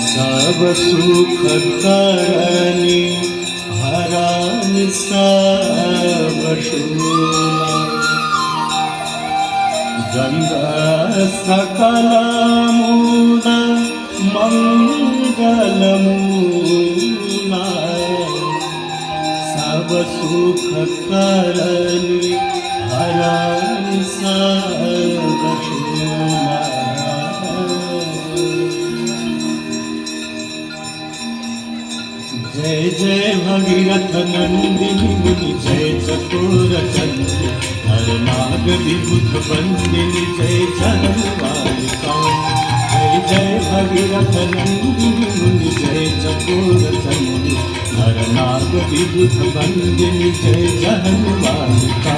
सब सुख करनी हरानि सब शूला गंध सकल मूल मंगल मूला सब सुख करनी हरानि सब शूला। जय जय भगीरथ नंदिनी मुनि जय चकोर चंद्र हर नाग विभुत बंदिनी जय जनवालिका। जय जय भगीरथ नंदिनी मुनि जय चकोर चंद्र हर नाग विभुत बंदिनी जय जनवालिका।